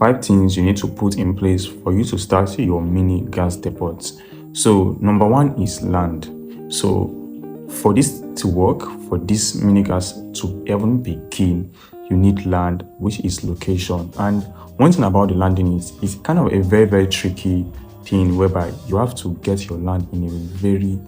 5 things you need to put in place for you to start your mini gas depots. So number 1 is land. So for this to work, for this mini gas to even begin, you need land, which is location. And one thing about the landing is it's kind of a very tricky thing, whereby you have to get your land in a very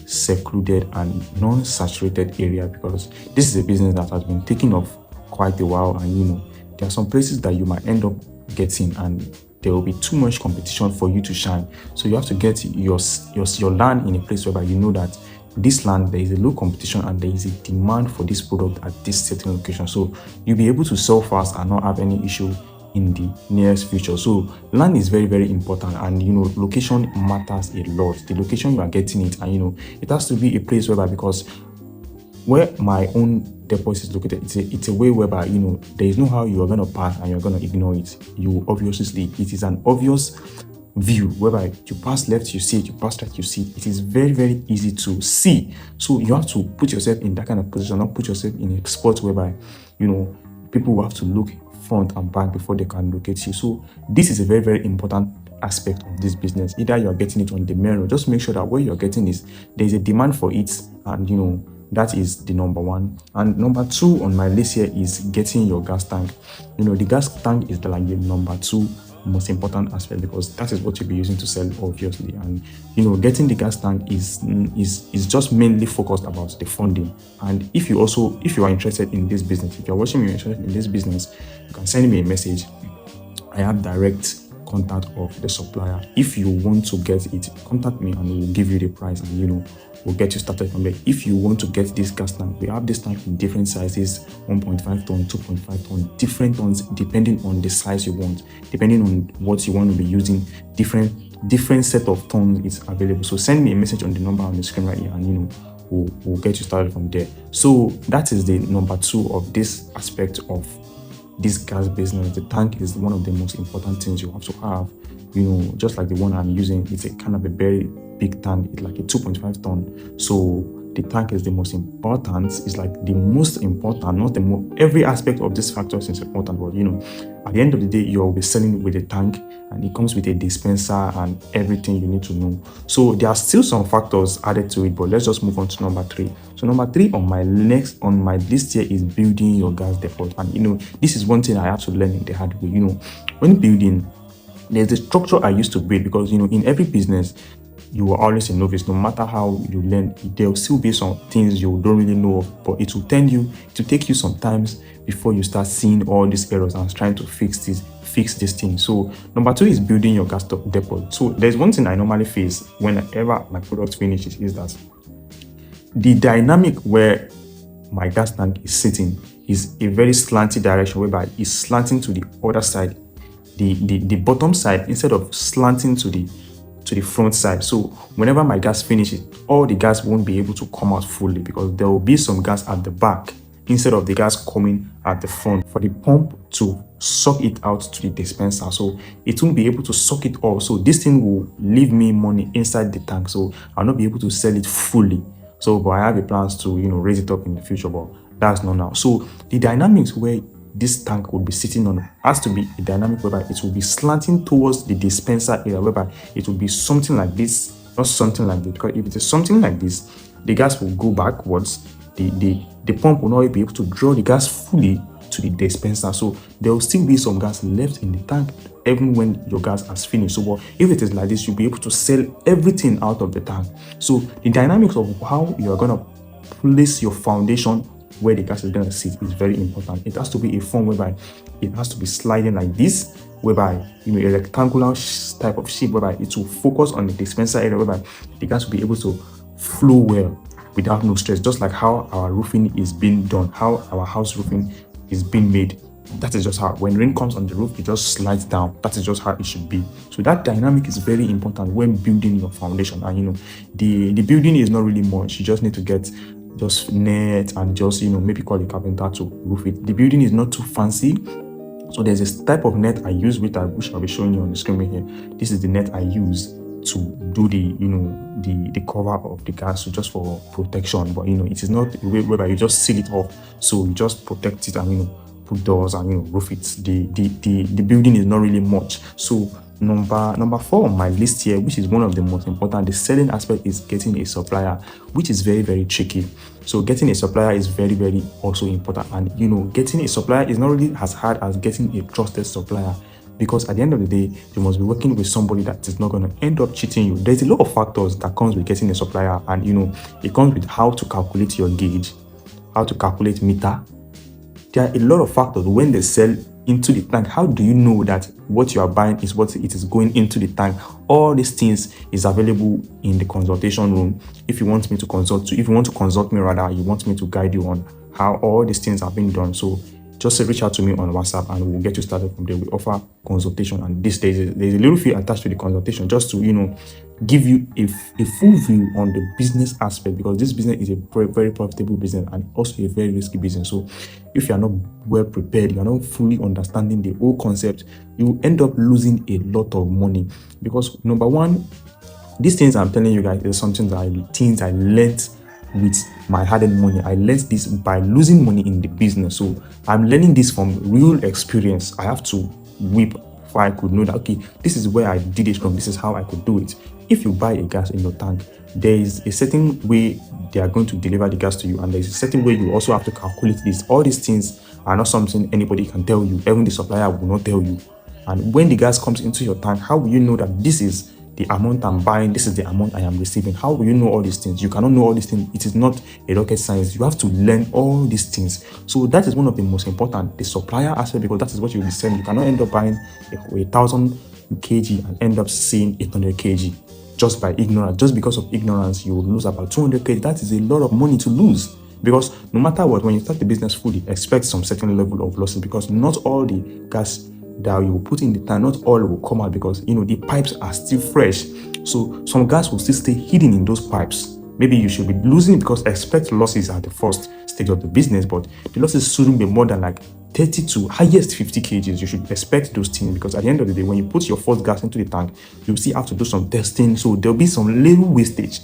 secluded and non-saturated area, because this is a business that has been taking off quite a while, and there are some places that you might end up getting and there will be too much competition for you to shine. So you have to get your land in a place whereby you know that this land, there is a low competition and there is a demand for this product at this certain location, so you'll be able to sell fast and not have any issue in the nearest future. So land is very important, and location matters a lot. The location you are getting it, and it has to be a place whereby, because where my own deposit is located, it's a way whereby there is no how you are going to pass and you're going to ignore it. You obviously sleep. It is an obvious view whereby you pass left, you see it, you pass right, you see it. It is very easy to see. So you have to put yourself in that kind of position, not put yourself in a spot whereby people will have to look front and back before they can locate you. So this is a very important aspect of this business. Either you're getting it on the main road, just make sure that where you're getting is there's a demand for it, and that is the number 1. And number 2 on my list here is getting your gas tank. The gas tank is like the number 2 most important aspect, because that is what you'll be using to sell, obviously. And getting the gas tank is just mainly focused about the funding. And if you are interested in this business, if you're watching me, you're interested in this business, you can send me a message. I have direct contact of the supplier. If you want to get it, contact me and we'll give you the price, and we'll get you started from there. If you want to get this gas tank, we have this tank in different sizes: 1.5 ton, 2.5 ton, different tons, depending on the size you want, depending on what you want to be using. Different set of tons is available. So send me a message on the number on the screen right here, and we'll get you started from there. So that is the number 2 of this aspect of this gas business. The tank is one of the most important things you have to have. Just like the one I'm using, it's a kind of a very big tank. It's like a 2.5 ton. So the tank is the most important. It's like the most important, not the most. Every aspect of this factor is important, but at the end of the day, you'll be selling with a tank, and it comes with a dispenser and everything you need to know. So there are still some factors added to it, but let's just move on to number 3. So number 3 on my list here is building your gas depot. And this is one thing I have to learn in the hard way. When building, there's a structure I used to build, because in every business you are always a novice. No matter how you learn, there will still be some things you don't really know of, but it will take you some times before you start seeing all these errors and trying to fix this thing. So number 2 is building your gas depot. So there's one thing I normally face whenever my product finishes, is that the dynamic where my gas tank is sitting is a very slanty direction, whereby it's slanting to the other side, the bottom side, instead of slanting to the front side. So whenever my gas finishes, all the gas won't be able to come out fully, because there will be some gas at the back instead of the gas coming at the front for the pump to suck it out to the dispenser. So it won't be able to suck it all. So this thing will leave me money inside the tank, so I'll not be able to sell it fully. So but I have a plans to raise it up in the future, but that's not now. So the dynamics where this tank will be sitting on has to be a dynamic whereby it will be slanting towards the dispenser area, whereby it will be something like this, not something like this. Because if it is something like this, the gas will go backwards. The pump will not be able to draw the gas fully to the dispenser. So there will still be some gas left in the tank even when your gas has finished. So if it is like this, you'll be able to sell everything out of the tank. So the dynamics of how you are going to place your foundation where the gas is going to sit is very important. It has to be a form whereby it has to be sliding like this, whereby a rectangular type of shape, whereby it will focus on the dispenser area, whereby the gas will be able to flow well without no stress, just like how our roofing is being done, how our house roofing is being made. That is just how when rain comes on the roof, it just slides down. That is just how it should be. So that dynamic is very important when building your foundation. And the building is not really much. You just need to get just net and just maybe call a carpenter to roof it. The building is not too fancy. So there's this type of net I use, which I'll be showing you on the screen right here. This is the net I use to do the cover of the gas, so just for protection. But it is not a way whereby you just seal it off. So you just protect it and put doors and roof it. The building is not really much. So number 4 on my list here, which is one of the most important, the selling aspect, is getting a supplier, which is very, very tricky. So getting a supplier is very, very also important. And getting a supplier is not really as hard as getting a trusted supplier, because at the end of the day, you must be working with somebody that is not going to end up cheating you. There's a lot of factors that comes with getting a supplier, and it comes with how to calculate your gauge, how to calculate meter. There are a lot of factors when they sell into the tank. How do you know that what you are buying is what it is going into the tank? All these things is available in the consultation room. If you want me to consult you, if you want to consult me rather, you want me to guide you on how all these things have been done, so just reach out to me on WhatsApp and we'll get you started from there. We offer consultation, and there's a little fee attached to the consultation, just to give you a full view on the business aspect, because this business is a very, very profitable business and also a very risky business. So if you are not well prepared, you are not fully understanding the whole concept, you will end up losing a lot of money. Because number one, these things I'm telling you guys is something that I learned with my hard-earned money. I learned this by losing money in the business. So I'm learning this from real experience. I have to weep for I could know that, okay, this is where I did it from, this is how I could do it. If you buy a gas in your tank, there is a certain way they are going to deliver the gas to you, and there is a certain way you also have to calculate this. All these things are not something anybody can tell you. Even the supplier will not tell you. And when the gas comes into your tank, how will you know that this is the amount I'm buying, this is the amount I am receiving? How will you know all these things? You cannot know all these things. It is not a rocket science. You have to learn all these things. So that is one of the most important, the supplier aspect, because that is what you'll be selling. You cannot end up buying 1,000 kg and end up seeing 800 kg just by ignorance. Just because of ignorance, you will lose about 200 kg. That is a lot of money to lose. Because no matter what, when you start the business fully, expect some certain level of losses, because not all the gas that you will put in the tank, not all will come out, because the pipes are still fresh. So some gas will still stay hidden in those pipes. Maybe you should be losing, because expect losses at the first stage of the business, but the losses shouldn't be more than like 30 to highest 50 kgs. You should expect those things, because at the end of the day, when you put your first gas into the tank, you still have to do some testing. So there'll be some little wastage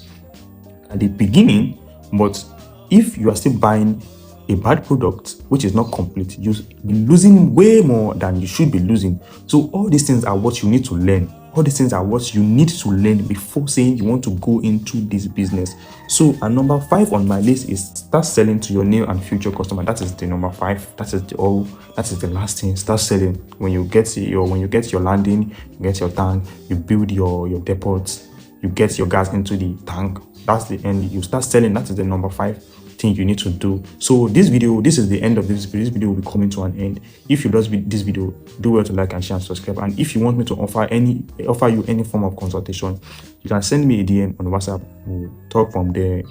at the beginning. But if you are still buying a bad product which is not complete, you'll be losing way more than you should be losing. So all these things are what you need to learn. All these things are what you need to learn before saying you want to go into this business. So number 5 on my list is start selling to your new and future customer. That is the number 5. That is the last thing. Start selling. When you get your landing, you get your tank, you build your depots, you get your gas into the tank. That's the end. You start selling. That is the number 5 thing you need to do. So this is the end of this video. This video will be coming to an end. If you love this video, do well to like and share and subscribe. And if you want me to offer you any form of consultation, you can send me a DM on WhatsApp. We'll talk from there.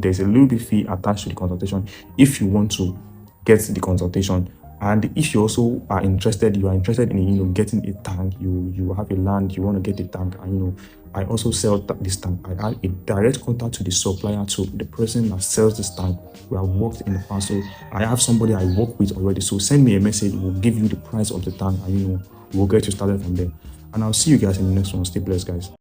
There's a little bit fee attached to the consultation if you want to get the consultation. And if you also are interested, in getting a tank, you have a land, you want to get a tank, and I also sell this tank. I have a direct contact to the supplier, to the person that sells this tank. We have worked in the past, so I have somebody I work with already. So send me a message, we'll give you the price of the tank, and we'll get you started from there. And I'll see you guys in the next one. Stay blessed, guys.